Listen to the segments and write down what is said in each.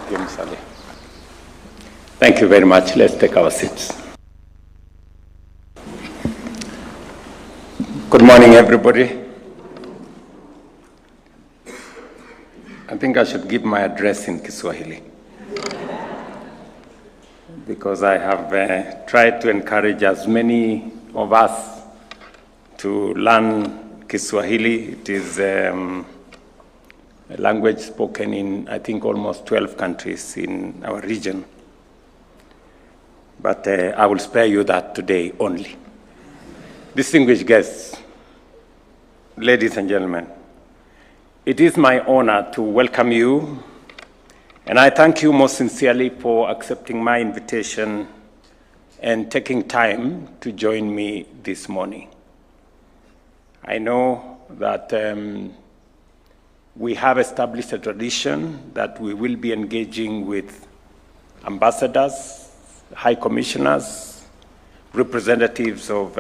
James Ali. Thank you very much. Let's take our seats. Good morning, everybody. I think I should give my address in Kiswahili because I have tried to encourage as many of us to learn Kiswahili. It is a language spoken in, I think, almost 12 countries in our region. But I will spare you that today only. Distinguished guests, ladies and gentlemen, it is my honor to welcome you, and I thank you most sincerely for accepting my invitation and taking time to join me this morning. I know that we have established a tradition that we will be engaging with ambassadors, high commissioners, representatives of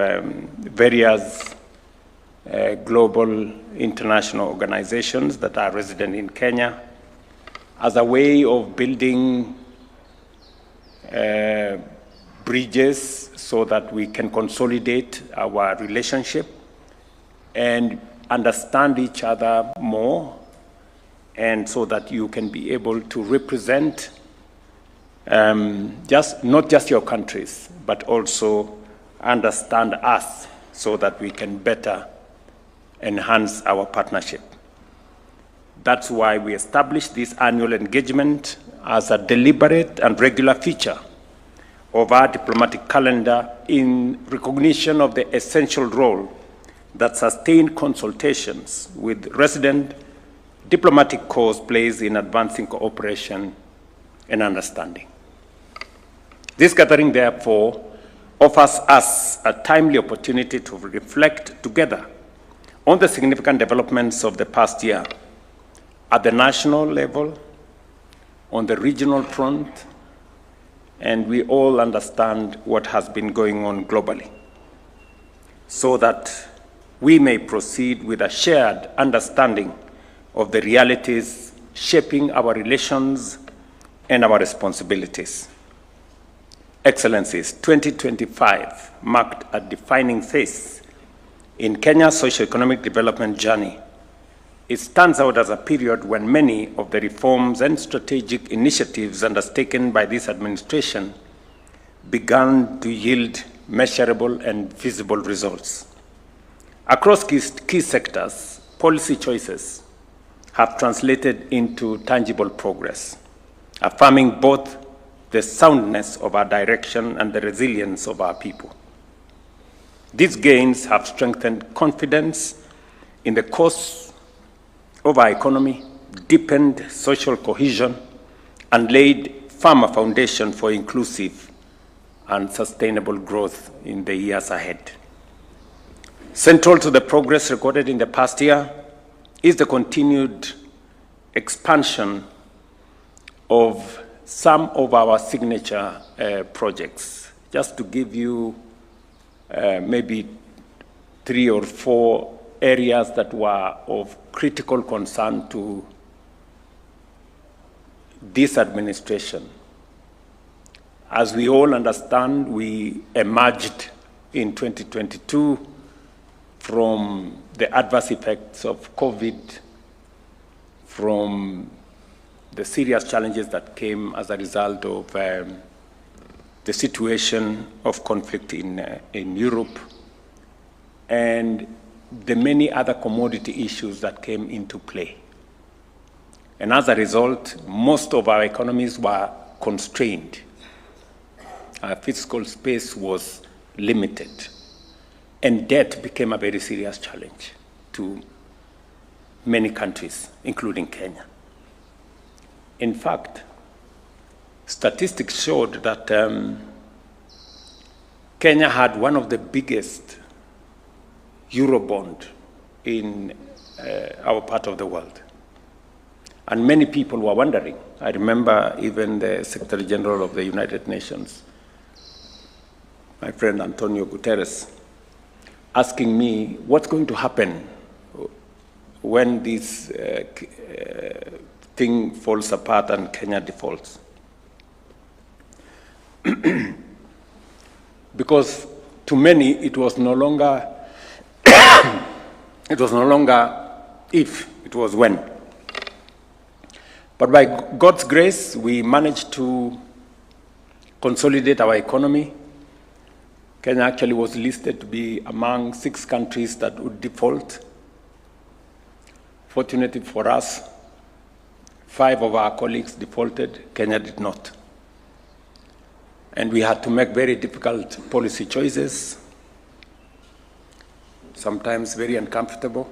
various global international organizations that are resident in Kenya as a way of building bridges so that we can consolidate our relationship and understand each other more, and so that you can be able to represent not just your countries, but also understand us so that we can better enhance our partnership. That's why we established this annual engagement as a deliberate and regular feature of our diplomatic calendar in recognition of the essential role that sustained consultations with resident diplomatic corps plays in advancing cooperation and understanding. This gathering, therefore, offers us a timely opportunity to reflect together on the significant developments of the past year at the national level, on the regional front, and we all understand what has been going on globally, so that we may proceed with a shared understanding of the realities shaping our relations and our responsibilities. Excellencies, 2025 marked a defining phase in Kenya's socio-economic development journey. It stands out as a period when many of the reforms and strategic initiatives undertaken by this administration began to yield measurable and visible results. Across key sectors, policy choices have translated into tangible progress, affirming both the soundness of our direction and the resilience of our people. These gains have strengthened confidence in the course of our economy, deepened social cohesion, and laid firmer foundation for inclusive and sustainable growth in the years ahead. Central to the progress recorded in the past year is the continued expansion of some of our signature projects. Just to give you maybe 3 or 4 areas that were of critical concern to this administration. As we all understand, we emerged in 2022 from the adverse effects of COVID, from the serious challenges that came as a result of the situation of conflict in Europe, and the many other commodity issues that came into play. And as a result, most of our economies were constrained. Our fiscal space was limited, and debt became a very serious challenge to many countries, including Kenya. In fact, statistics showed that Kenya had one of the biggest Eurobond in our part of the world. And many people were wondering. I remember even the Secretary General of the United Nations, my friend Antonio Guterres, asking me what's going to happen when this thing falls apart and Kenya defaults. Because to many, it was no longer if, it was when. But by God's grace, we managed to consolidate our economy. Kenya actually was listed to be among 6 countries that would default. Fortunately for us, 5 of our colleagues defaulted, Kenya did not. And we had to make very difficult policy choices, sometimes very uncomfortable.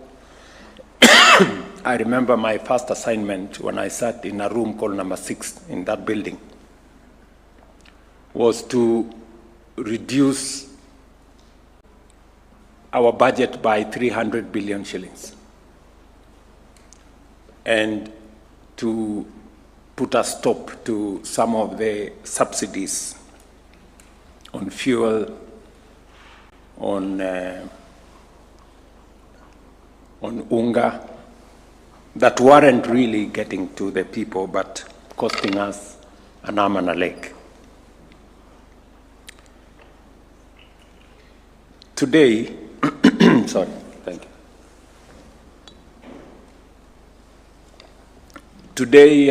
I remember my first assignment when I sat in a room called number 6 in that building was to reduce our budget by 300 billion shillings and to put a stop to some of the subsidies on fuel, on unga, that weren't really getting to the people, but costing us an arm and a leg. Today, sorry, thank you. Today,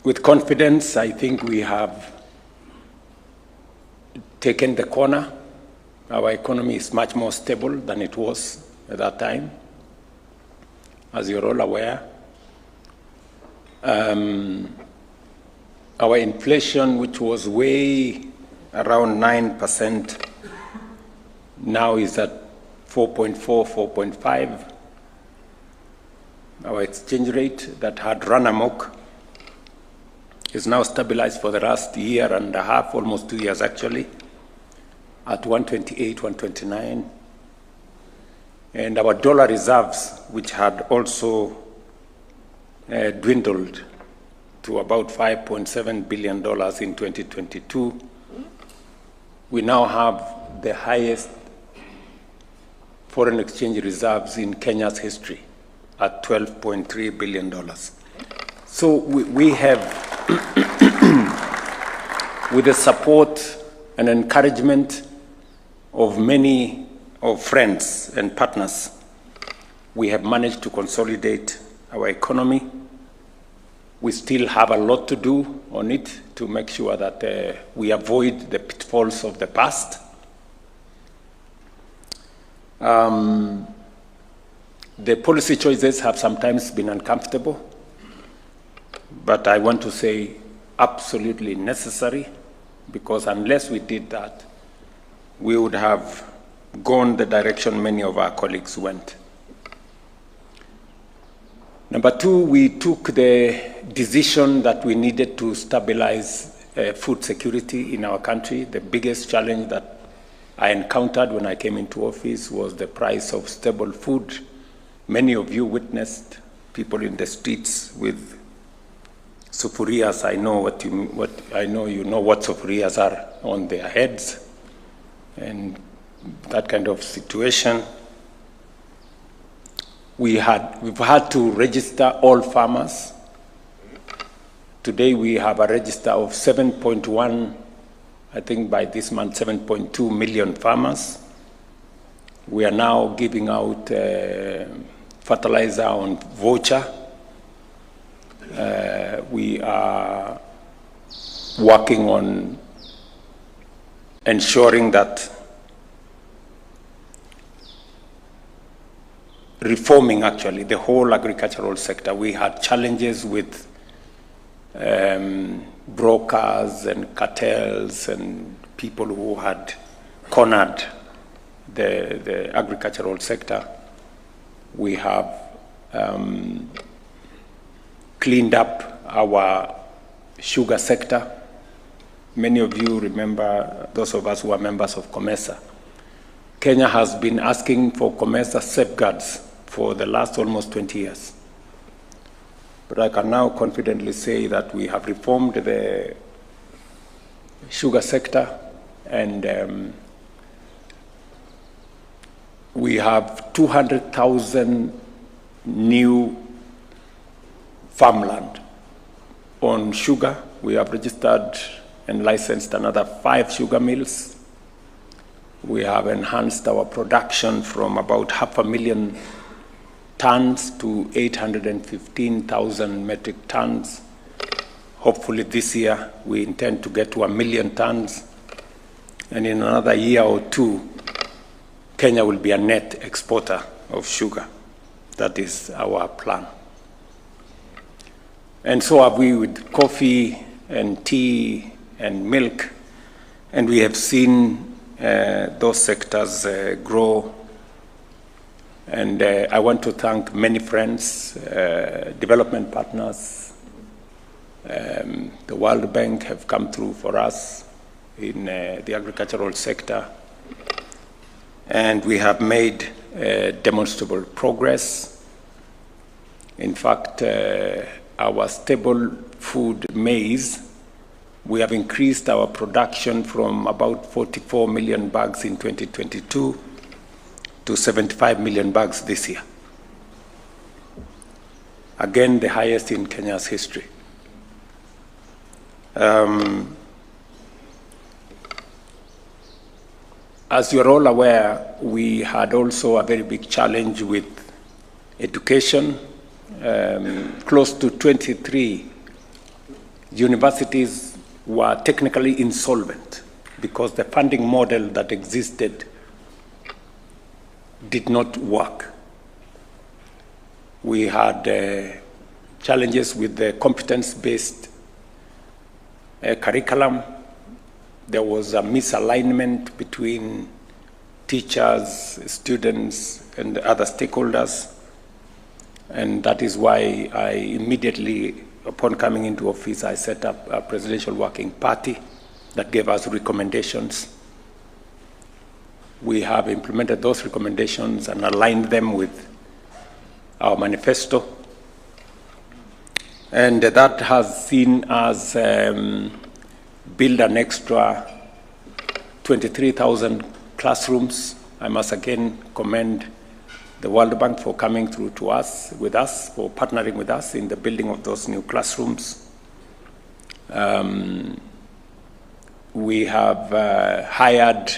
with confidence, I think we have taken the corner. Our economy is much more stable than it was at that time, as you're all aware. Our inflation, which was way around 9%, now is at 4.4, 4.5. Our exchange rate that had run amok is now stabilized for the last year and a half, almost 2 years actually, at 128, 129. And our dollar reserves, which had also dwindled to about $5.7 billion in 2022, we now have the highest foreign exchange reserves in Kenya's history at $12.3 billion. So we have, with the support and encouragement of many of friends and partners, we have managed to consolidate our economy. We still have a lot to do on it to make sure that we avoid the pitfalls of the past. The policy choices have sometimes been uncomfortable, but I want to say absolutely necessary, because unless we did that, we would have gone the direction many of our colleagues went. Number 2, we took the decision that we needed to stabilize food security in our country. The biggest challenge that I encountered when I came into office was the price of stable food. Many of you witnessed people in the streets with sufurias. I know you know what sufurias are on their heads, and that kind of situation. We've had to register all farmers. Today we have a register of 7.1, I think by this month, 7.2 million farmers. We are now giving out fertilizer on voucher. We are working on ensuring that reforming actually the whole agricultural sector. We had challenges with brokers and cartels and people who had cornered the agricultural sector. We have cleaned up our sugar sector. Many of you remember, those of us who are members of COMESA, Kenya has been asking for COMESA safeguards for the last almost 20 years. But I can now confidently say that we have reformed the sugar sector, and we have 200,000 new farmland. On sugar, we have registered and licensed another 5 sugar mills. We have enhanced our production from about 500,000 tons to 815,000 metric tons. Hopefully this year, we intend to get to 1 million tons. And in another year or two, Kenya will be a net exporter of sugar. That is our plan. And so have we with coffee and tea and milk. And we have seen those sectors grow. And I want to thank many friends, development partners. The World Bank have come through for us in the agricultural sector. And we have made demonstrable progress. In fact, our staple food maize, we have increased our production from about 44 million bags in 2022 to 75 million bags this year. Again, the highest in Kenya's history. As you're all aware, we had also a very big challenge with education. Close to 23 universities were technically insolvent because the funding model that existed did not work. We had challenges with the competence-based curriculum. There was a misalignment between teachers, students, and other stakeholders. And that is why I immediately, upon coming into office, I set up a presidential working party that gave us recommendations. We have implemented those recommendations and aligned them with our manifesto. And that has seen us build an extra 23,000 classrooms. I must again commend the World Bank for coming through to us, for partnering with us in the building of those new classrooms. We have hired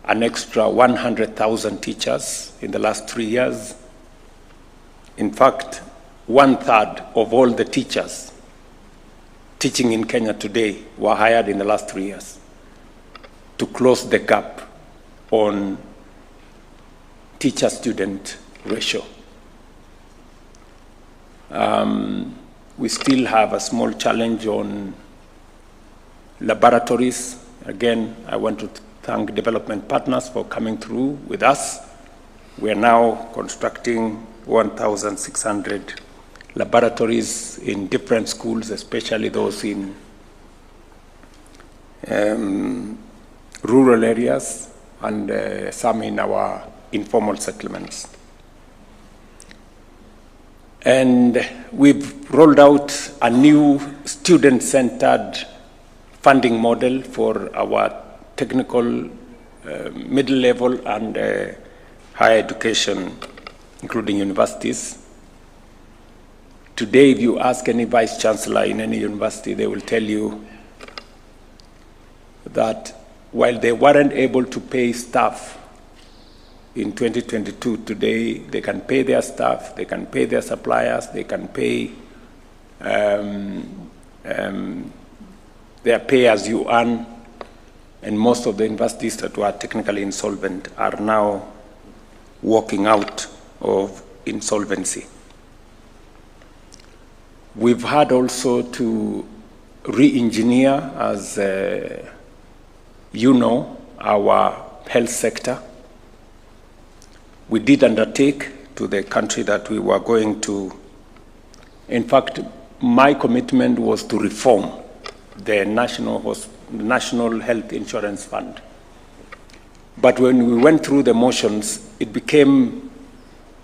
an extra 100,000 teachers in the last 3 years. In fact, 1/3 of all the teachers teaching in Kenya today were hired in the last 3 years to close the gap on teacher-student ratio. We still have a small challenge on laboratories. Again, I want to thank development partners for coming through with us. We are now constructing 1,600 laboratories in different schools, especially those in rural areas and some in our informal settlements. And we've rolled out a new student-centered funding model for our technical, middle level, and higher education, including universities. Today, if you ask any vice chancellor in any university, they will tell you that while they weren't able to pay staff in 2022, today they can pay their staff, they can pay their suppliers, they can pay their pay as you earn, and most of the universities that were technically insolvent are now walking out of insolvency. We've had also to re-engineer, as you know, our health sector. We did undertake to the country that we were going to. In fact, my commitment was to reform the National Health Insurance Fund. But when we went through the motions, it became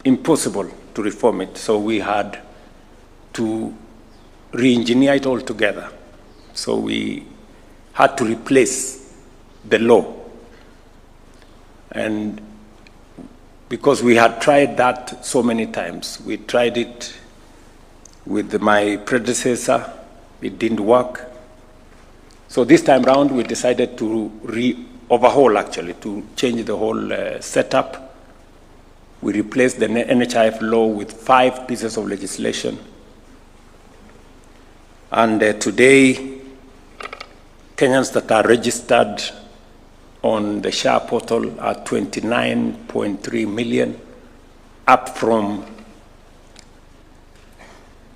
impossible to reform it. So we had to re-engineer it altogether. So we had to replace the law. And because we had tried that so many times. We tried it with my predecessor, it didn't work. So this time round, we decided to overhaul, actually, to change the whole setup. We replaced the NHIF law with 5 pieces of legislation. And today, Kenyans that are registered on the SHA portal are 29.3 million, up from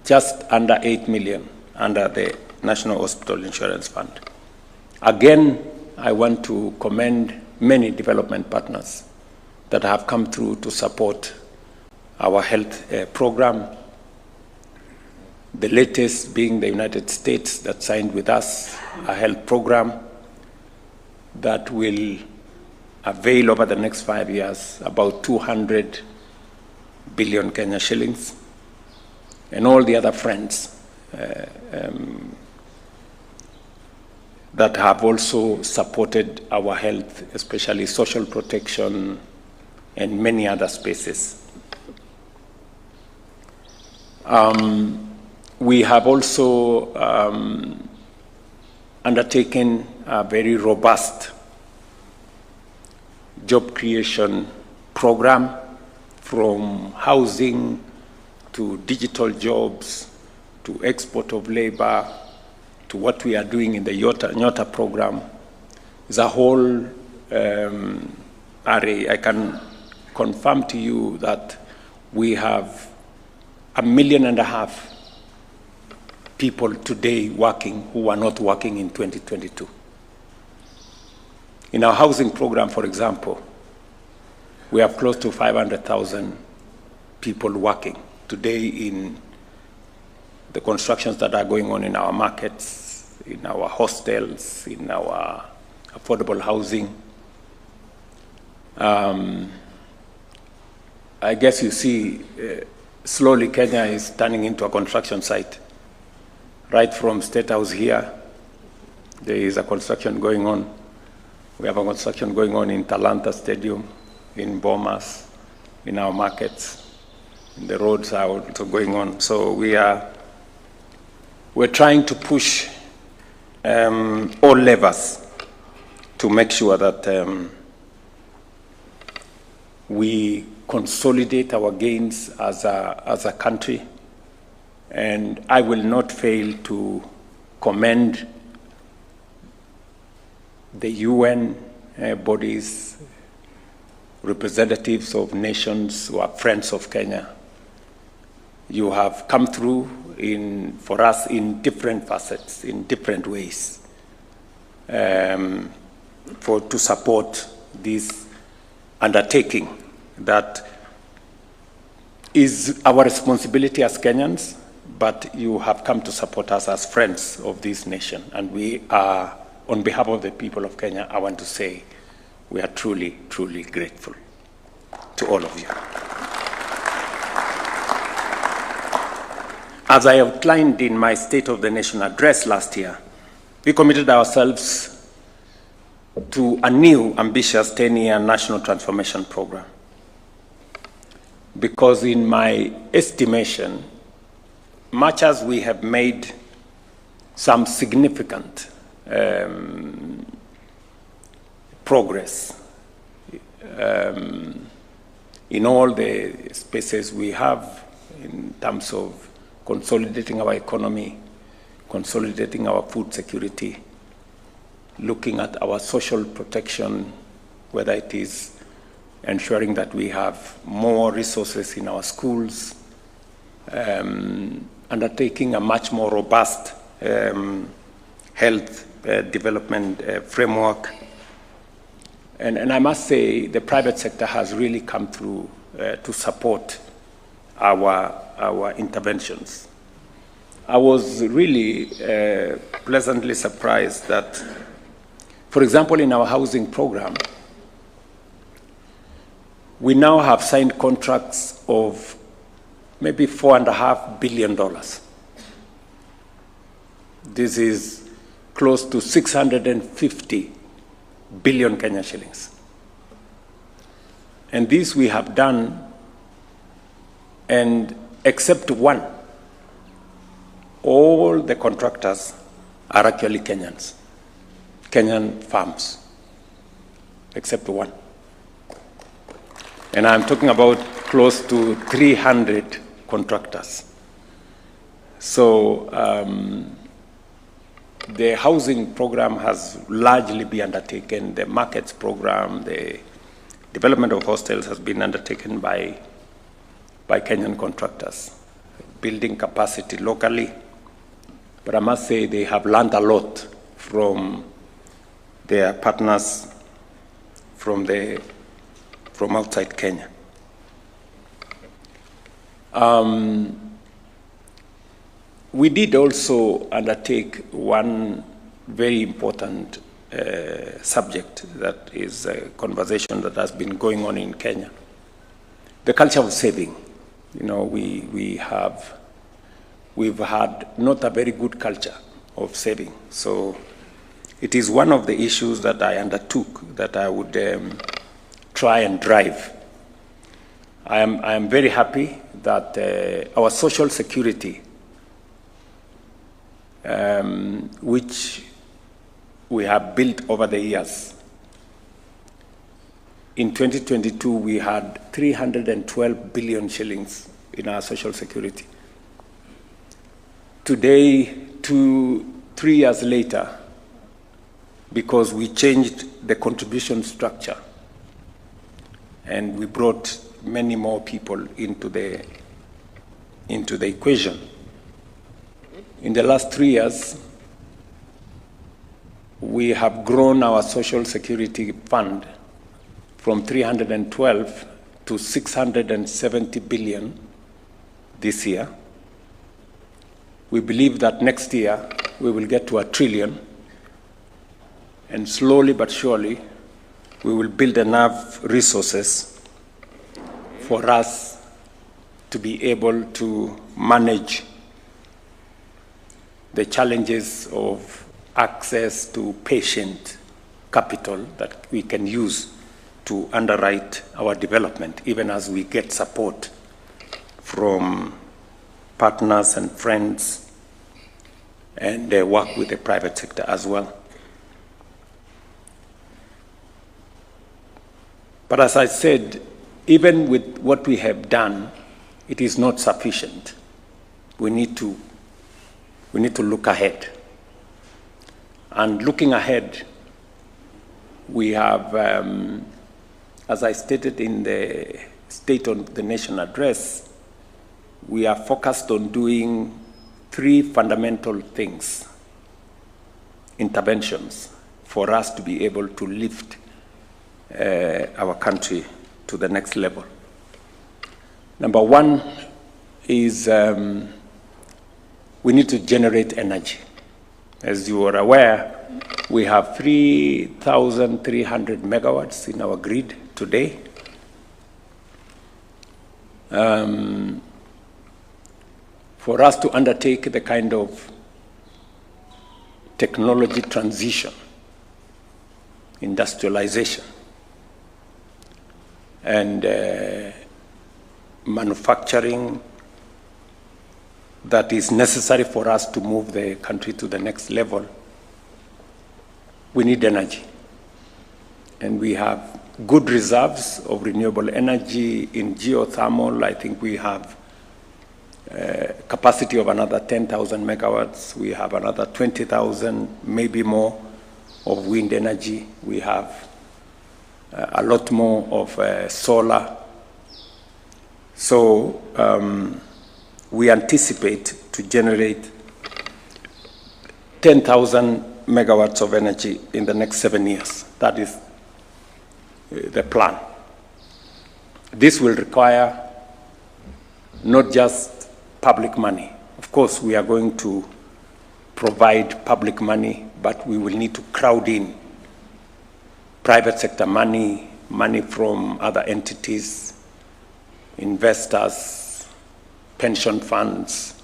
just under 8 million under the National Hospital Insurance Fund. Again, I want to commend many development partners that have come through to support our health program. The latest being the United States that signed with us a health program that will avail over the next 5 years about 200 billion Kenya shillings, and all the other friends that have also supported our health, especially social protection and many other spaces. We have also undertaken a very robust job creation program, from housing to digital jobs to export of labor to what we are doing in the Nyota program. Is a whole array. I can confirm to you that we have 1.5 million people today working who are not working in 2022. In our housing program, for example, we have close to 500,000 people working today in the constructions that are going on in our markets, in our hostels, in our affordable housing. I guess you see, slowly Kenya is turning into a construction site. Right from State House here, there is a construction going on. We have a construction going on in Talanta Stadium, in Bomas, in our markets. The roads are also going on. So we're trying to push all levers to make sure that we consolidate our gains as a country. And I will not fail to commend the UN bodies, representatives of nations who are friends of Kenya. You have come through for us in different facets, in different ways, to support this undertaking that is our responsibility as Kenyans, but you have come to support us as friends of this nation. And we are, on behalf of the people of Kenya, I want to say we are truly, truly grateful to all of you. As I outlined in my State of the Nation address last year, we committed ourselves to a new ambitious 10-year national transformation program. Because in my estimation, much as we have made some significant progress in all the spaces we have in terms of consolidating our economy, consolidating our food security, looking at our social protection, whether it is ensuring that we have more resources in our schools, undertaking a much more robust health development framework. And I must say the private sector has really come through to support our interventions. I was really pleasantly surprised that, for example, in our housing program, we now have signed contracts of maybe $4.5 billion. This is close to 650 billion Kenya shillings. And this we have done, and except one, all the contractors are actually Kenyans, Kenyan farms, except one. And I'm talking about close to 300 contractors. So the housing program has largely been undertaken. The markets program, the development of hostels has been undertaken by Kenyan contractors, building capacity locally. But I must say they have learned a lot from their partners from outside Kenya. We did also undertake one very important subject that is a conversation that has been going on in Kenya. The culture of saving. You know, we've had not a very good culture of saving. So it is one of the issues that I undertook that I would try and drive. I am very happy that our social security, which we have built over the years. In 2022, we had 312 billion shillings in our social security. Today, 3 years later, because we changed the contribution structure and we brought many more people into the equation. In the last 3 years, we have grown our social security fund from 312 to 670 billion this year. We believe that next year we will get to 1 trillion, and slowly but surely we will build enough resources for us to be able to manage the challenges of access to patient capital that we can use to underwrite our development, even as we get support from partners and friends and work with the private sector as well. But as I said, even with what we have done, it is not sufficient. We need to look ahead. And looking ahead, we have, as I stated in the State of the Nation address, we are focused on doing 3 fundamental things, interventions, for us to be able to lift our country to the next level. Number 1 is we need to generate energy. As you are aware, we have 3,300 megawatts in our grid today. For us to undertake the kind of technology transition, industrialization, and manufacturing that is necessary for us to move the country to the next level, we need energy. And we have good reserves of renewable energy in geothermal. I think we have capacity of another 10,000 megawatts. We have another 20,000, maybe more, of wind energy. We have a lot more of solar. So we anticipate to generate 10,000 megawatts of energy in the next 7 years. That is the plan. This will require not just public money. Of course, we are going to provide public money, but we will need to crowd in private sector money, money from other entities, investors, pension funds,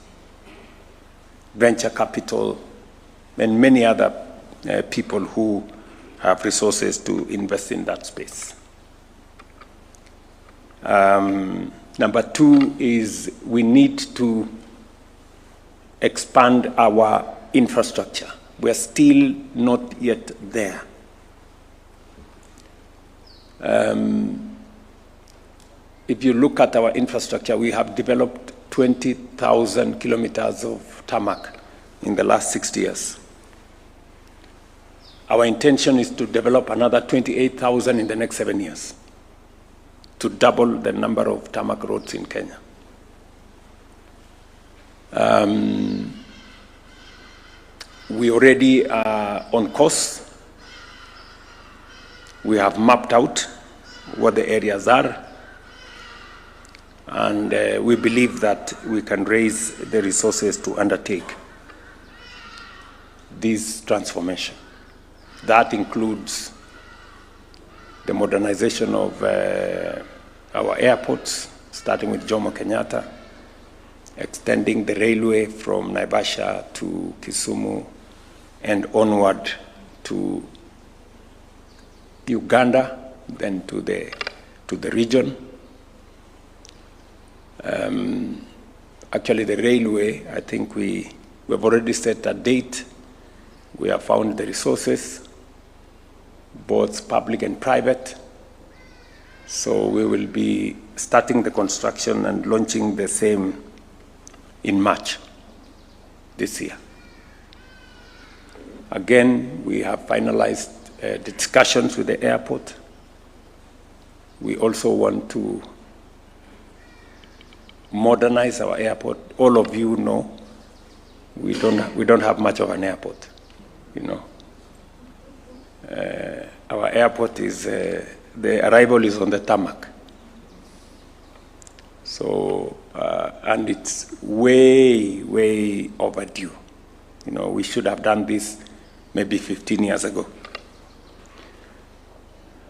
venture capital, and many other people who have resources to invest in that space. Number two is we need to expand our infrastructure. We're still not yet there. If you look at our infrastructure, we have developed 20,000 kilometers of tarmac in the last 60 years. Our intention is to develop another 28,000 in the next 7 years, to double the number of tarmac roads in Kenya. We already are on course. We have mapped out what the areas are, and we believe that we can raise the resources to undertake this transformation. That includes the modernization of our airports, starting with Jomo Kenyatta, extending the railway from Naivasha to Kisumu and onward to Uganda, then to the region. Actually, the railway, I think we've already set a date. We have found the resources, both public and private. So we will be starting the construction and launching the same in March this year. Again, we have finalized the discussions with the airport. We also want to modernize our airport. All of you know we don't have much of an airport. You know, our airport is the arrival is on the tarmac. So and it's way overdue. You know, we should have done this maybe 15 years ago.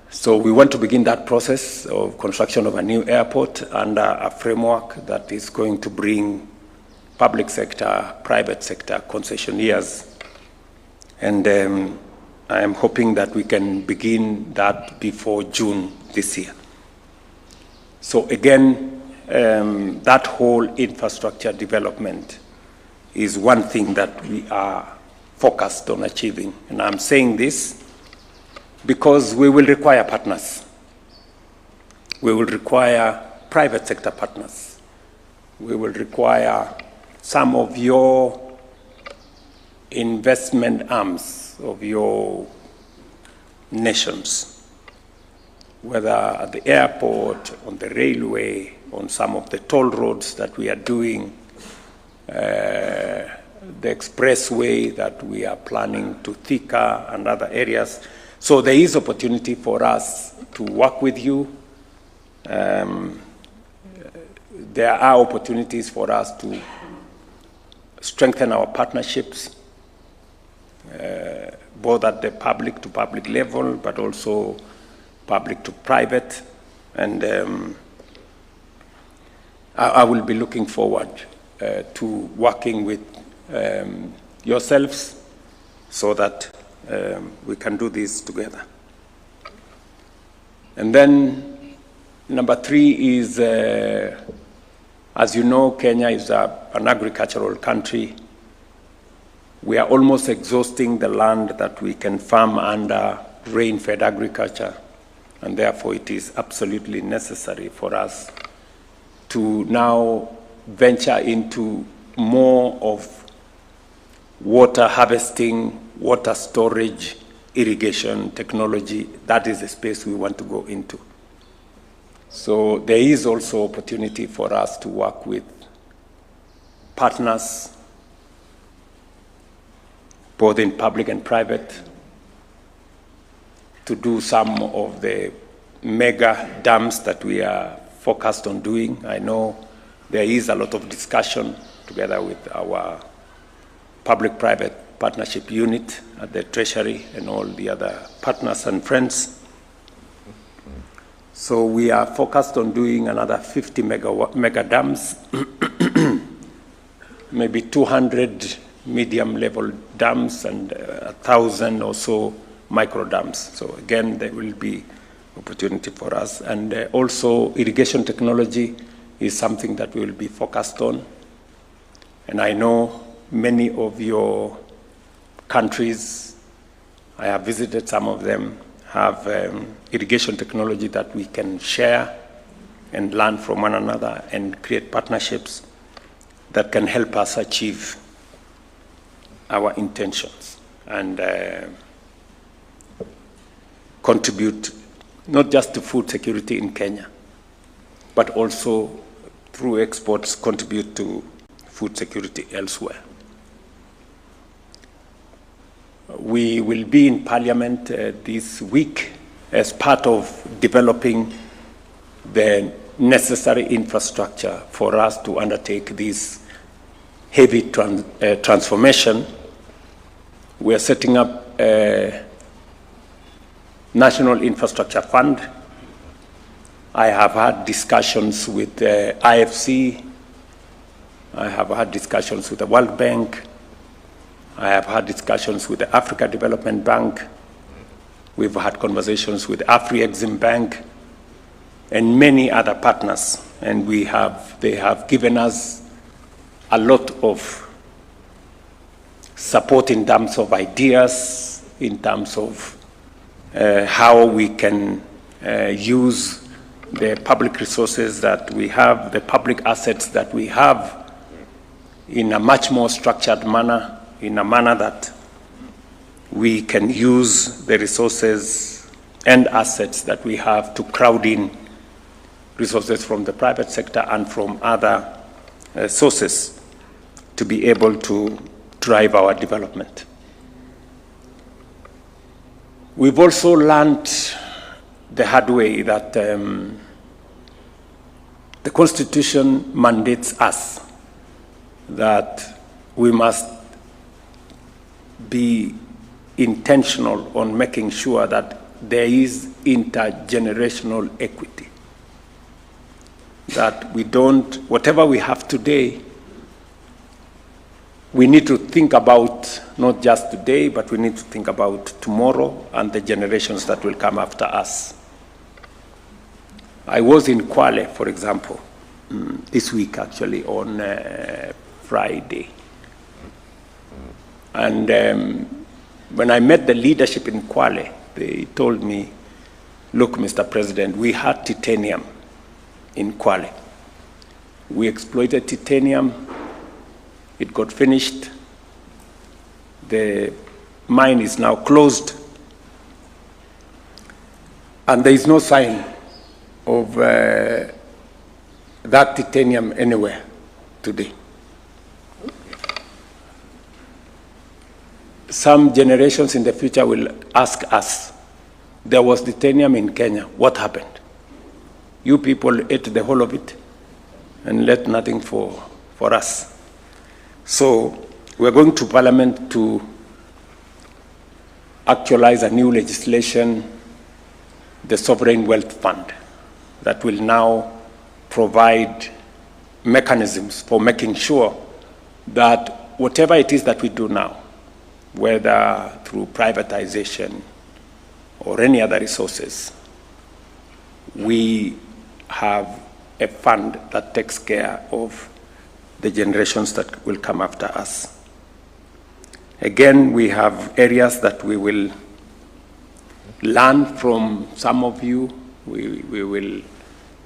So we want to begin that process of construction of a new airport under a framework that is going to bring public sector, private sector concessionaires. And I am hoping that we can begin that before June this year. So again, that whole infrastructure development is one thing that we are focused on achieving. And I'm saying this because we will require partners. We will require private sector partners. We will require some of your investment arms of your nations, whether at the airport, on the railway, on some of the toll roads that we are doing, the expressway that we are planning to Thika and other areas. So there is opportunity for us to work with you. There are opportunities for us to strengthen our partnerships, both at the public to public level, but also public to private. And I will be looking forward to working with yourselves so that we can do this together. And then number three is, as you know, Kenya is an agricultural country. We are almost exhausting the land that we can farm under rain-fed agriculture, and therefore it is absolutely necessary for us to now venture into more of water harvesting, water storage, irrigation technology. That is the space we want to go into. So there is also opportunity for us to work with partners, both in public and private, to do some of the mega dams that we are focused on doing. I know there is a lot of discussion together with our public-private partnership unit at the Treasury and all the other partners and friends. So we are focused on doing another 50 mega dams, maybe 200 medium-level dams and 1,000 or so micro dams. So again, there will be opportunity for us. And also irrigation technology is something that we will be focused on. And I know many of your countries, I have visited some of them, have irrigation technology that we can share and learn from one another and create partnerships that can help us achieve our intentions and contribute not just to food security in Kenya, but also through exports contribute to food security elsewhere. We will be in Parliament this week as part of developing the necessary infrastructure for us to undertake this heavy transformation. We are setting up a National Infrastructure Fund. I have had discussions with the IFC. I have had discussions with the World Bank. I have had discussions with the Africa Development Bank. We've had conversations with Afri-Exim Bank and many other partners. And they have given us a lot of support in terms of ideas, in terms of how we can use the public resources that we have, the public assets that we have in a much more structured manner, in a manner that we can use the resources and assets that we have to crowd in resources from the private sector and from other sources to be able to drive our development. We've also learned the hard way that the Constitution mandates us that we must be intentional on making sure that there is intergenerational equity. That we don't, whatever we have today, we need to think about not just today, but we need to think about tomorrow and the generations that will come after us. I was in Kwale, for example, this week actually, on Friday. And when I met the leadership in Kwale, they told me, look, Mr. President, we had titanium in Kwale. We exploited titanium. It got finished. The mine is now closed. And there is no sign of that titanium anywhere today. Some generations in the future will ask us, there was titanium in Kenya, what happened? You people ate the whole of it and left nothing for us. So we're going to Parliament to actualize a new legislation, the Sovereign Wealth Fund, that will now provide mechanisms for making sure that whatever it is that we do now, whether through privatization or any other resources, we have a fund that takes care of the generations that will come after us. Again, we have areas that we will learn from some of you. We will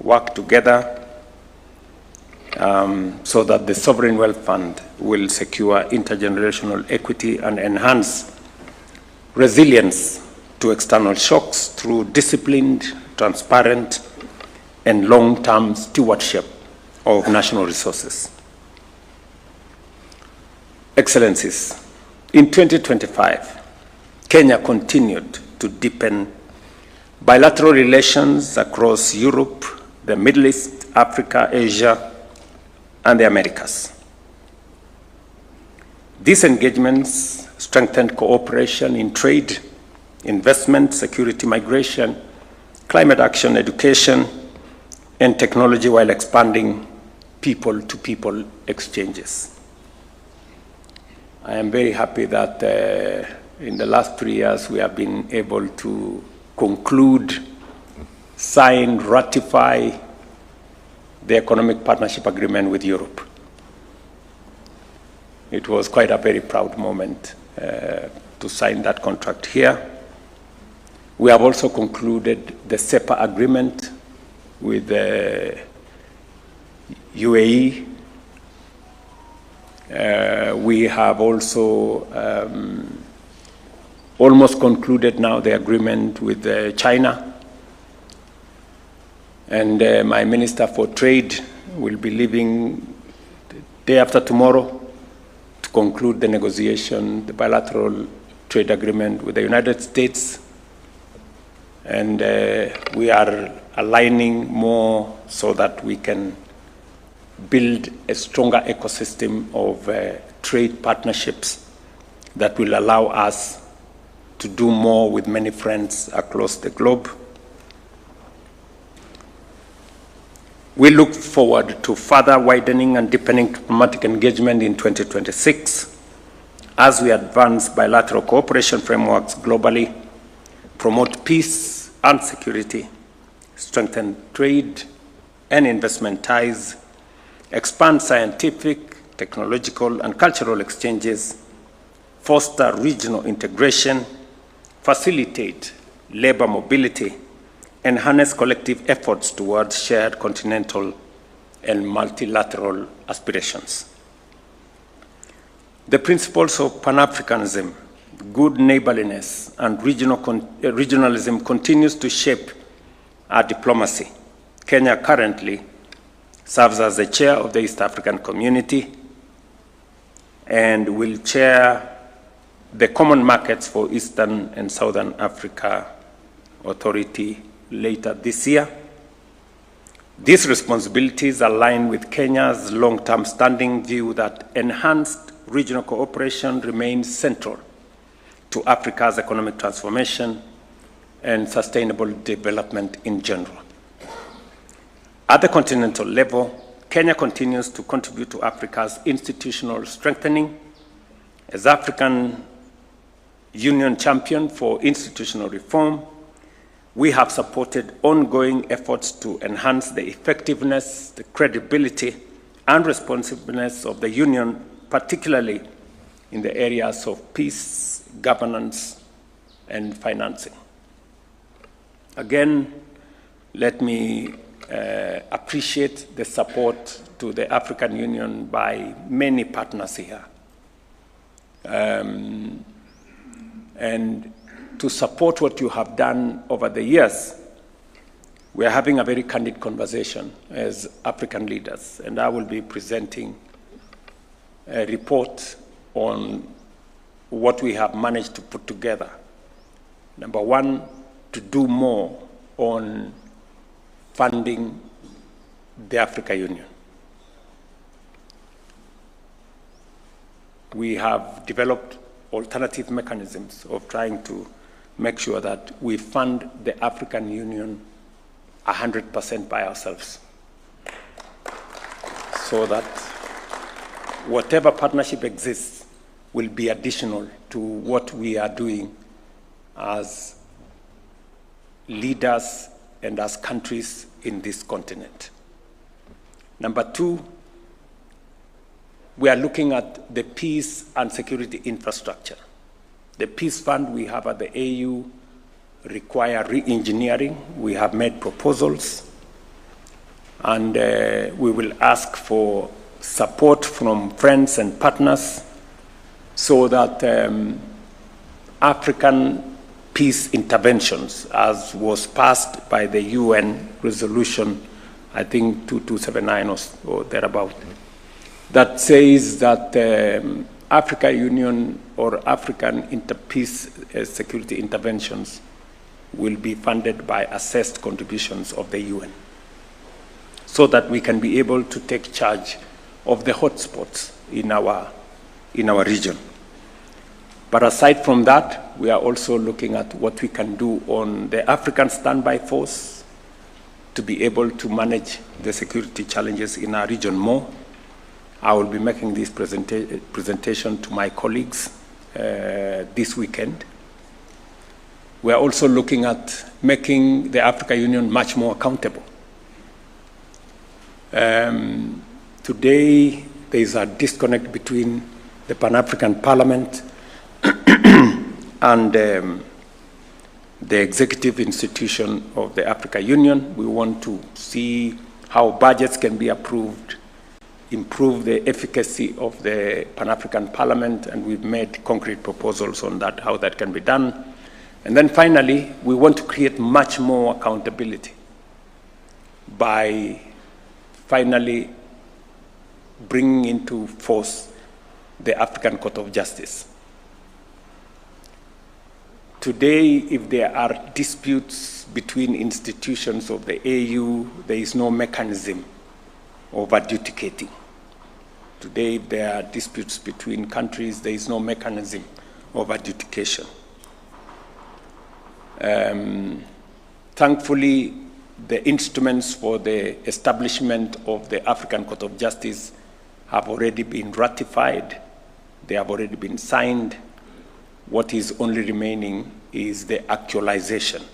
work together so that the Sovereign Wealth Fund will secure intergenerational equity and enhance resilience to external shocks through disciplined, transparent, and long-term stewardship of national resources. Excellencies, in 2025, Kenya continued to deepen bilateral relations across Europe, the Middle East, Africa, Asia, and the Americas. These engagements strengthened cooperation in trade, investment, security, migration, climate action, education, and technology, while expanding people-to-people exchanges. I am very happy that in the last 3 years we have been able to conclude sign, ratify the Economic Partnership Agreement with Europe. It was quite a very proud moment to sign that contract here. We have also concluded the CEPA agreement with the UAE. We have also almost concluded now the agreement with China. And my Minister for Trade will be leaving the day after tomorrow to conclude the negotiation, the bilateral trade agreement with the United States. And we are aligning more so that we can build a stronger ecosystem of trade partnerships that will allow us to do more with many friends across the globe. We look forward to further widening and deepening diplomatic engagement in 2026 as we advance bilateral cooperation frameworks globally, promote peace and security, strengthen trade and investment ties, expand scientific, technological, and cultural exchanges, foster regional integration, facilitate labor mobility, and harness collective efforts towards shared continental and multilateral aspirations. The principles of Pan-Africanism, good neighborliness, and regionalism continues to shape our diplomacy. Kenya currently serves as the chair of the East African Community and will chair the Common Markets for Eastern and Southern Africa Authority later this year. These responsibilities align with Kenya's long-term standing view that enhanced regional cooperation remains central to Africa's economic transformation and sustainable development in general. At the continental level, Kenya continues to contribute to Africa's institutional strengthening. As African Union champion for institutional reform, we have supported ongoing efforts to enhance the effectiveness, the credibility, and responsiveness of the Union, particularly in the areas of peace, governance, and financing. Again, let me appreciate the support to the African Union by many partners here. And to support what you have done over the years, we are having a very candid conversation as African leaders, and I will be presenting a report on what we have managed to put together. Number one, to do more on funding the African Union. We have developed alternative mechanisms of trying to make sure that we fund the African Union 100% by ourselves, so that whatever partnership exists will be additional to what we are doing as leaders and as countries in this continent. Number two, we are looking at the peace and security infrastructure. The peace fund we have at the AU require re-engineering. We have made proposals, and we will ask for support from friends and partners so that African peace interventions, as was passed by the UN resolution, I think 2279 or thereabout, that says that African Union or African peace security interventions will be funded by assessed contributions of the UN, so that we can be able to take charge of the hotspots in our region. But aside from that, we are also looking at what we can do on the African standby force to be able to manage the security challenges in our region more. I will be making this presentation to my colleagues this weekend. we are also looking at making the African Union much more accountable. Today, there is a disconnect between the Pan-African Parliament and the executive institution of the African Union. We want to see how budgets can be approved, improve the efficacy of the Pan-African Parliament, and we've made concrete proposals on that, how that can be done. And then finally, we want to create much more accountability by finally bringing into force the African Court of Justice. Today, if there are disputes between institutions of the AU, there is no mechanism of adjudicating. Today, if there are disputes between countries, there is no mechanism of adjudication. Thankfully, the instruments for the establishment of the African Court of Justice have already been ratified. They have already been signed. What is only remaining is the actualization.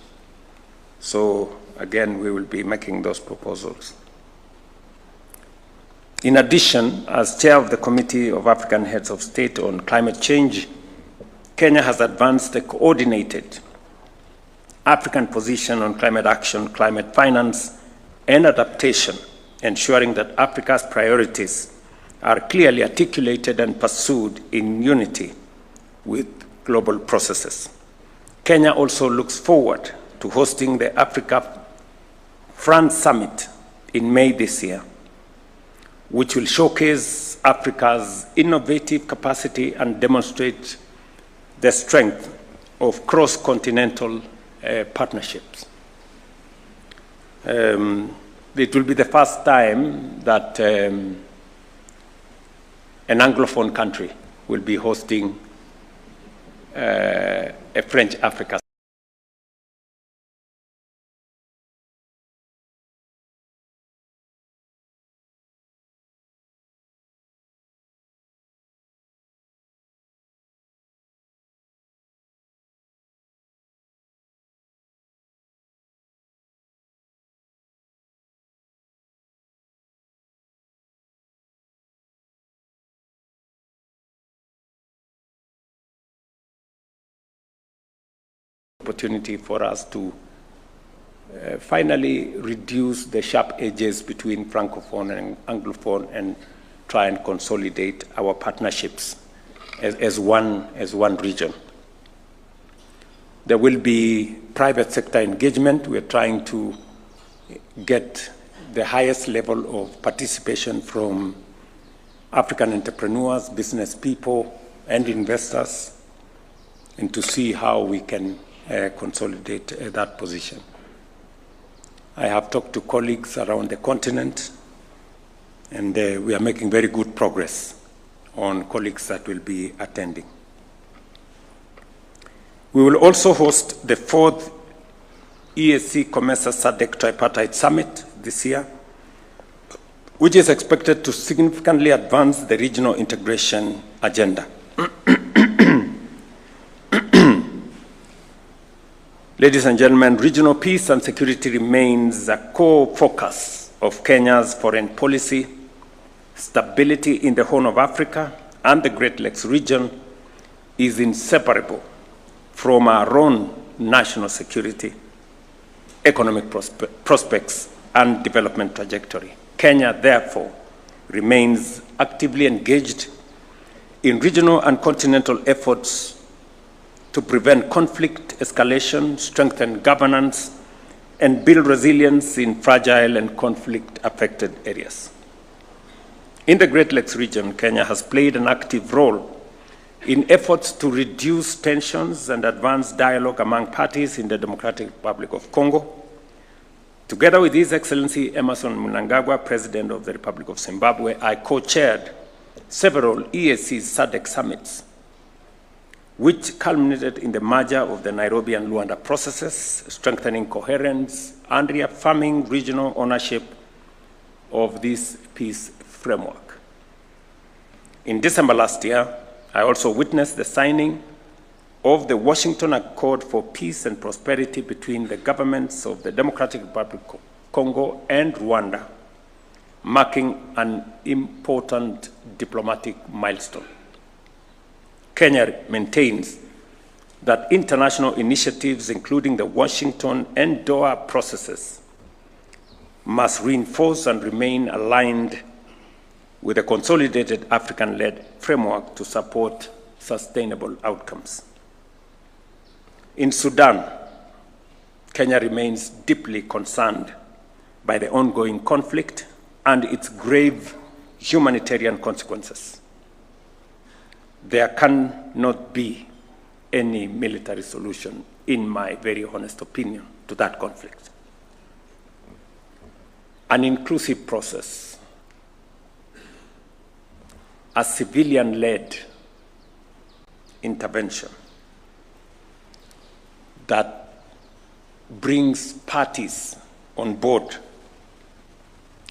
So again, we will be making those proposals. In addition, as chair of the Committee of African Heads of State on Climate Change, Kenya has advanced a coordinated African position on climate action, climate finance, and adaptation, ensuring that Africa's priorities are clearly articulated and pursued in unity with global processes. Kenya also looks forward to hosting the Africa France Summit in May this year, which will showcase Africa's innovative capacity and demonstrate the strength of cross-continental partnerships. It will be the first time that an Anglophone country will be hosting a French Africa. Opportunity for us to finally reduce the sharp edges between Francophone and Anglophone and try and consolidate our partnerships as one region. There will be private sector engagement. We are trying to get the highest level of participation from African entrepreneurs, business people, and investors, and to see how we can consolidate that position. I have talked to colleagues around the continent, and we are making very good progress on colleagues that will be attending. We will also host the 4th EAC COMESA SADC Tripartite Summit this year, which is expected to significantly advance the regional integration agenda. Ladies and gentlemen, regional peace and security remains a core focus of Kenya's foreign policy. Stability in the Horn of Africa and the Great Lakes region is inseparable from our own national security, economic prospects, and development trajectory. Kenya, therefore, remains actively engaged in regional and continental efforts to prevent conflict escalation, strengthen governance, and build resilience in fragile and conflict-affected areas. In the Great Lakes region, Kenya has played an active role in efforts to reduce tensions and advance dialogue among parties in the Democratic Republic of Congo. Together with His Excellency Emerson Mnangagwa, President of the Republic of Zimbabwe, I co-chaired several EAC SADC summits, which culminated in the merger of the Nairobi and Luanda processes, strengthening coherence and reaffirming regional ownership of this peace framework. In December last year, I also witnessed the signing of the Washington Accord for Peace and Prosperity between the governments of the Democratic Republic of Congo and Rwanda, marking an important diplomatic milestone. Kenya maintains that international initiatives, including the Washington and Doha processes, must reinforce and remain aligned with a consolidated African-led framework to support sustainable outcomes. In Sudan, Kenya remains deeply concerned by the ongoing conflict and its grave humanitarian consequences. There cannot be any military solution, in my very honest opinion, to that conflict. An inclusive process, a civilian-led intervention that brings parties on board,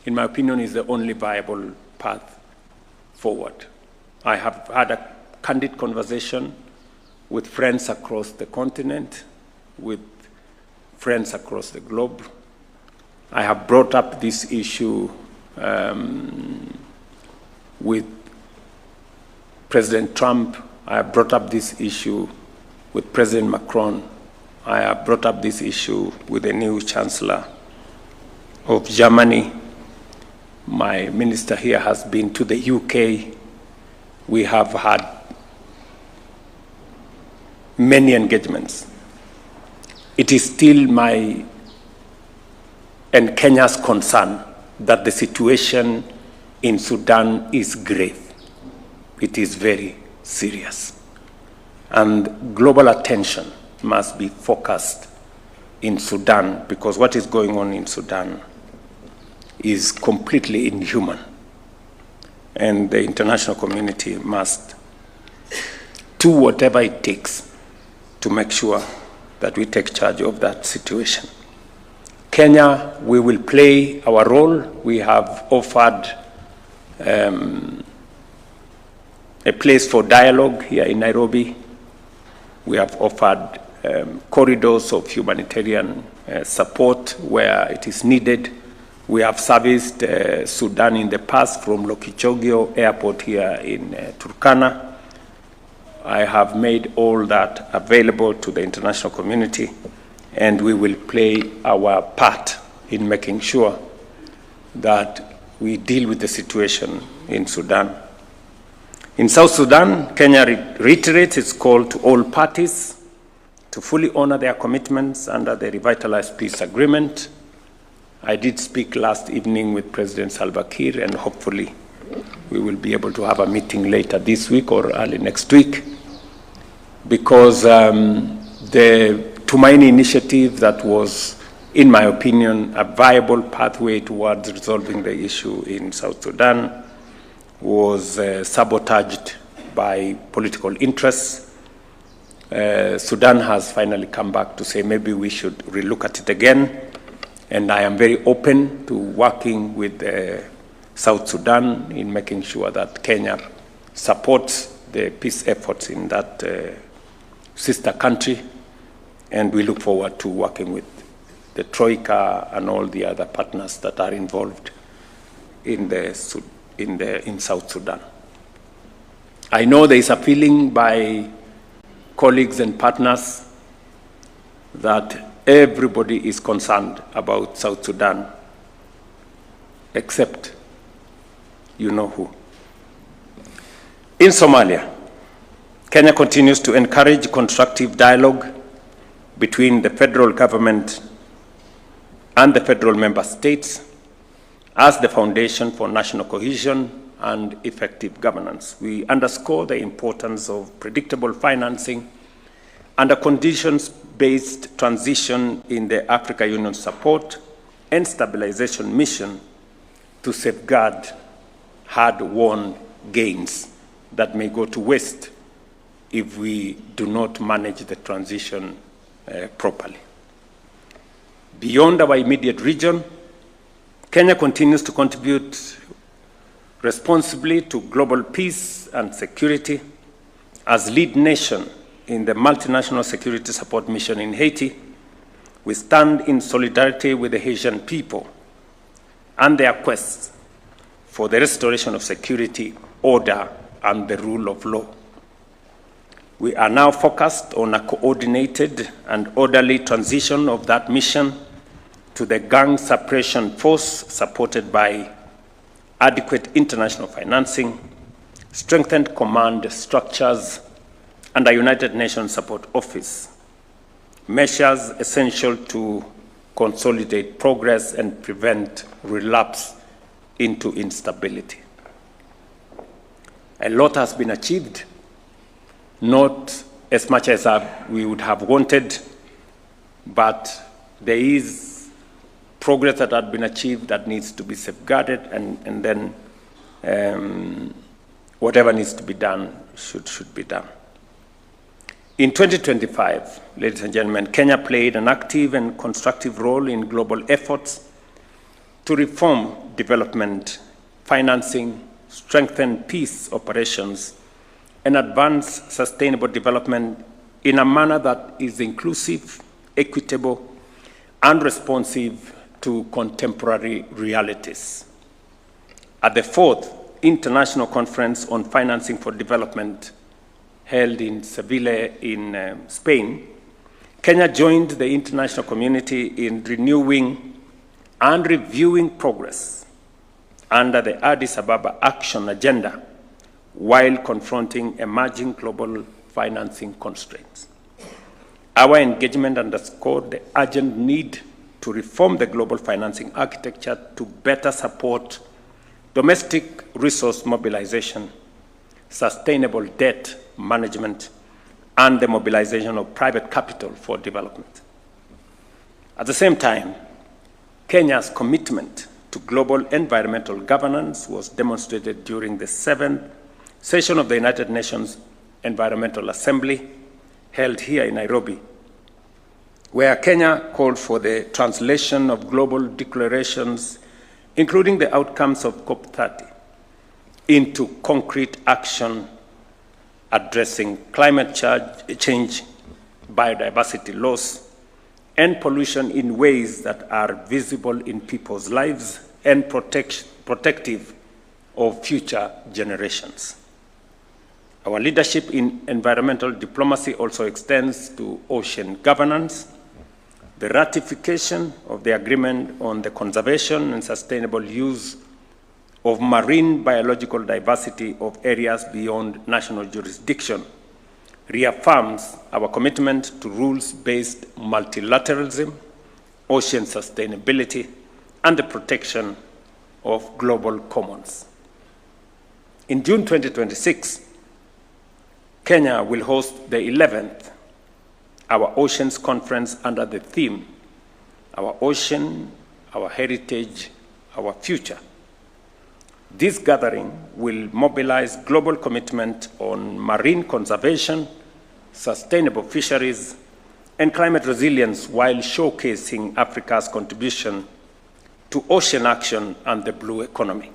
in my opinion, is the only viable path forward. I have had a candid conversation with friends across the continent, with friends across the globe. I have brought up this issue with President Trump. I have brought up this issue with President Macron. I have brought up this issue with the new Chancellor of Germany. My minister here has been to the UK. We have had many engagements. It is still my and Kenya's concern that the situation in Sudan is grave. It is very serious. And global attention must be focused in Sudan, because what is going on in Sudan is completely inhuman. And the international community must do whatever it takes to make sure that we take charge of that situation. Kenya, we will play our role. We have offered a place for dialogue here in Nairobi. We have offered corridors of humanitarian support where it is needed. We have serviced Sudan in the past from Lokichogio Airport here in Turkana. I have made all that available to the international community, and we will play our part in making sure that we deal with the situation in Sudan. In South Sudan, Kenya reiterates its call to all parties to fully honor their commitments under the revitalized peace agreement. I did speak last evening with President Salva Kiir, and hopefully we will be able to have a meeting later this week or early next week, because the Tumaini initiative that was, in my opinion, a viable pathway towards resolving the issue in South Sudan was sabotaged by political interests. Sudan has finally come back to say maybe we should relook at it again, and I am very open to working with South Sudan in making sure that Kenya supports the peace efforts in that sister country, and we look forward to working with the Troika and all the other partners that are involved in South Sudan. I know there is a feeling by colleagues and partners that everybody is concerned about South Sudan, except you know who. In Somalia, Kenya continues to encourage constructive dialogue between the federal government and the federal member states as the foundation for national cohesion and effective governance. We underscore the importance of predictable financing and a conditions-based transition in the Africa Union support and stabilization mission to safeguard hard-won gains that may go to waste if we do not manage the transition properly. Beyond our immediate region, Kenya continues to contribute responsibly to global peace and security as lead nation in the multinational security support mission in Haiti, we stand in solidarity with the Haitian people and their quest for the restoration of security, order, and the rule of law. We are now focused on a coordinated and orderly transition of that mission to the gang suppression force, supported by adequate international financing, strengthened command structures, and a United Nations Support Office, measures essential to consolidate progress and prevent relapse into instability. A lot has been achieved, not as much as we would have wanted, but there is progress that had been achieved that needs to be safeguarded, and then whatever needs to be done should be done. In 2025, ladies and gentlemen, Kenya played an active and constructive role in global efforts to reform development financing, strengthen peace operations, and advance sustainable development in a manner that is inclusive, equitable, and responsive to contemporary realities. At the 4th International Conference on Financing for Development, held in Seville in Spain, Kenya joined the international community in renewing and reviewing progress under the Addis Ababa Action Agenda while confronting emerging global financing constraints. Our engagement underscored the urgent need to reform the global financing architecture to better support domestic resource mobilization, sustainable debt management, and the mobilization of private capital for development. At the same time, Kenya's commitment to global environmental governance was demonstrated during the 7th session of the United Nations Environmental Assembly, held here in Nairobi, where Kenya called for the translation of global declarations, including the outcomes of COP30, into concrete action addressing climate change, biodiversity loss, and pollution in ways that are visible in people's lives and protective of future generations. Our leadership in environmental diplomacy also extends to ocean governance. The ratification of the agreement on the conservation and sustainable use of marine biological diversity of areas beyond national jurisdiction reaffirms our commitment to rules-based multilateralism, ocean sustainability, and the protection of global commons. In June 2026, Kenya will host the 11th Our Oceans Conference under the theme, Our Ocean, Our Heritage, Our Future. This gathering will mobilize global commitment on marine conservation, sustainable fisheries, and climate resilience while showcasing Africa's contribution to ocean action and the blue economy.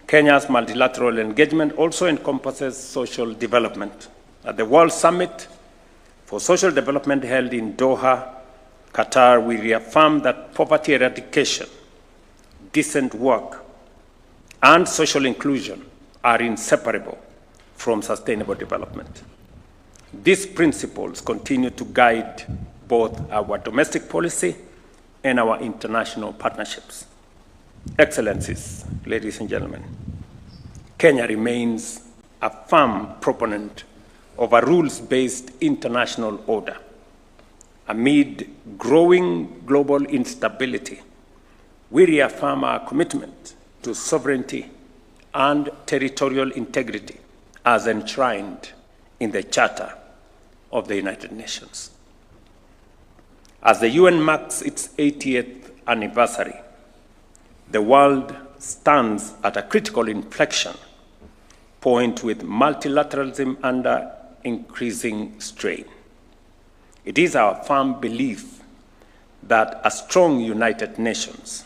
Kenya's multilateral engagement also encompasses social development. At the World Summit for Social Development held in Doha, Qatar, we reaffirmed that poverty eradication, decent work, and social inclusion are inseparable from sustainable development. These principles continue to guide both our domestic policy and our international partnerships. Excellencies, ladies and gentlemen, Kenya remains a firm proponent of a rules-based international order. Amid growing global instability, we reaffirm our commitment to sovereignty and territorial integrity as enshrined in the Charter of the United Nations. As the UN marks its 80th anniversary, the world stands at a critical inflection point with multilateralism under increasing strain. It is our firm belief that a strong United Nations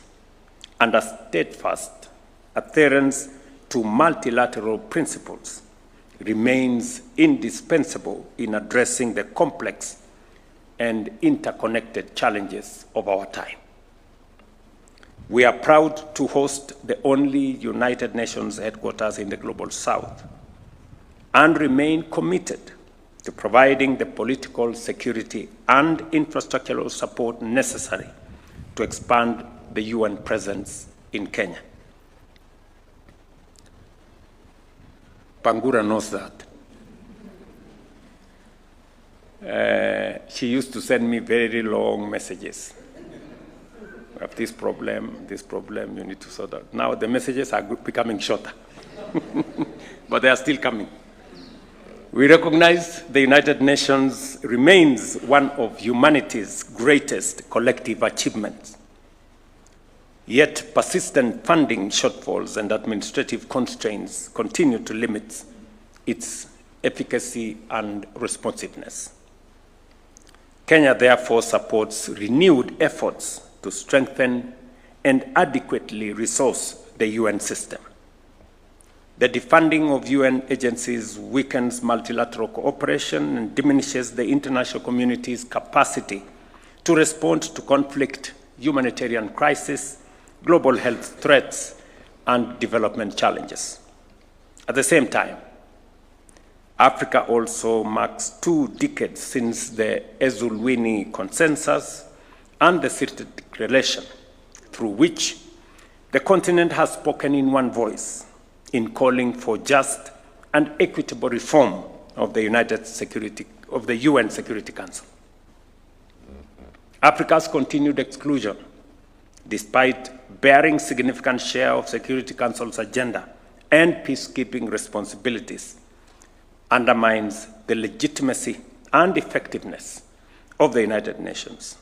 and a steadfast adherence to multilateral principles remains indispensable in addressing the complex and interconnected challenges of our time. We are proud to host the only United Nations headquarters in the Global South and remain committed to providing the political, security, and infrastructural support necessary to expand the UN presence in Kenya. Pangura knows that. She used to send me very long messages. We have this problem, you need to sort out. Now the messages are becoming shorter, but they are still coming. We recognize the United Nations remains one of humanity's greatest collective achievements. Yet persistent funding shortfalls and administrative constraints continue to limit its efficacy and responsiveness. Kenya therefore supports renewed efforts to strengthen and adequately resource the UN system. The defunding of UN agencies weakens multilateral cooperation and diminishes the international community's capacity to respond to conflict, humanitarian crisis, global health threats, and development challenges. At the same time, Africa also marks 2 decades since the Ezulwini Consensus and the Sirte Declaration, through which the continent has spoken in one voice in calling for just and equitable reform of the UN Security Council. Africa's continued exclusion, despite bearing significant share of Security Council's agenda and peacekeeping responsibilities, undermines the legitimacy and effectiveness of the United Nations.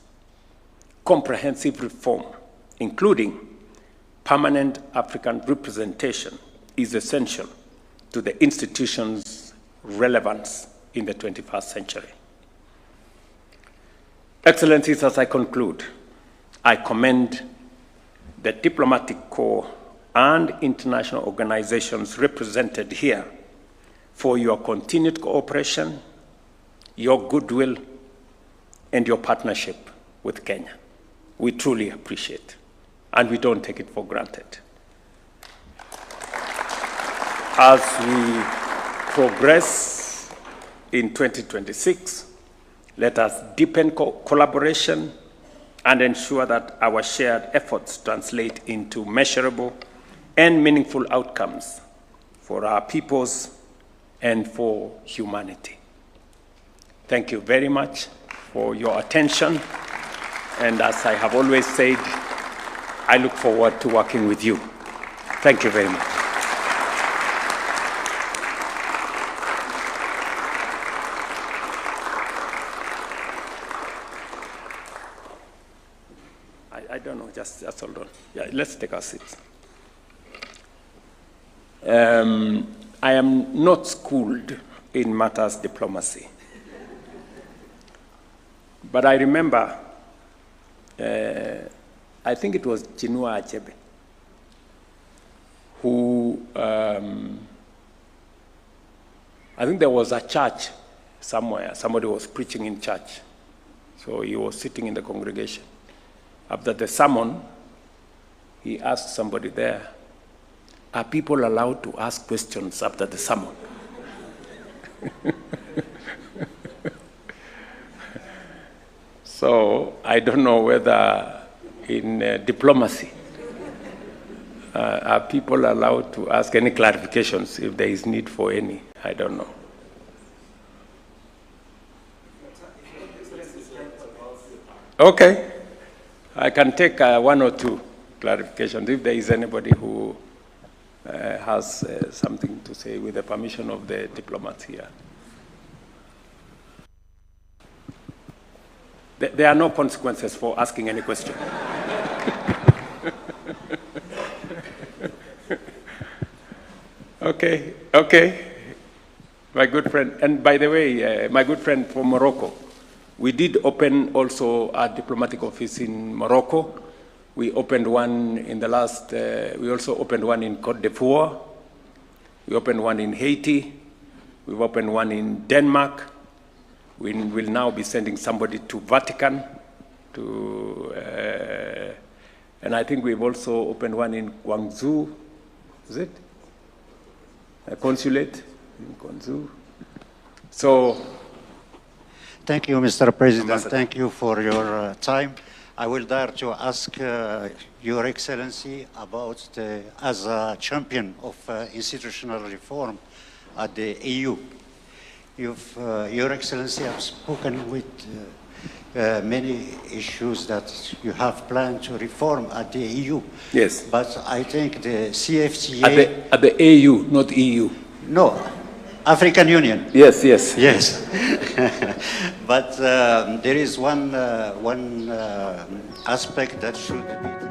Comprehensive reform, including permanent African representation, is essential to the institution's relevance in the 21st century. Excellencies, as I conclude, I commend the diplomatic corps and international organizations represented here for your continued cooperation, your goodwill, and your partnership with Kenya. We truly appreciate, and we don't take it for granted. As we progress in 2026, let us deepen collaboration and ensure that our shared efforts translate into measurable and meaningful outcomes for our peoples and for humanity. Thank you very much for your attention. And as I have always said, I look forward to working with you. Thank you very much. I don't know, just hold on. Yeah, let's take our seats. I am not schooled in matters diplomacy. But I remember, I think it was Chinua Achebe, who, I think there was a church somewhere, somebody was preaching in church. So he was sitting in the congregation. After the sermon, he asked somebody there, are people allowed to ask questions after the sermon? So I don't know whether in diplomacy, are people allowed to ask any clarifications if there is need for any? I don't know. Okay. I can take 1 or 2 clarifications if there is anybody who has something to say with the permission of the diplomats here. There are no consequences for asking any question. Okay. My good friend, and by the way, my good friend from Morocco, we did open also a diplomatic office in Morocco. We opened one in the last, we also opened one in Côte d'Ivoire. We opened one in Haiti. We've opened one in Denmark. We will now be sending somebody to Vatican, and I think we've also opened one in Guangzhou. Is it? A consulate in Guangzhou. So, thank you, Mr. President. Ambassador. Thank you for your time. I will dare to ask Your Excellency about as a champion of institutional reform at the EU. Your Excellency has spoken with many issues that you have planned to reform at the EU. Yes. But I think the CFTA... At the AU, not EU. No, African Union. Yes, yes. Yes. But there is one aspect that should be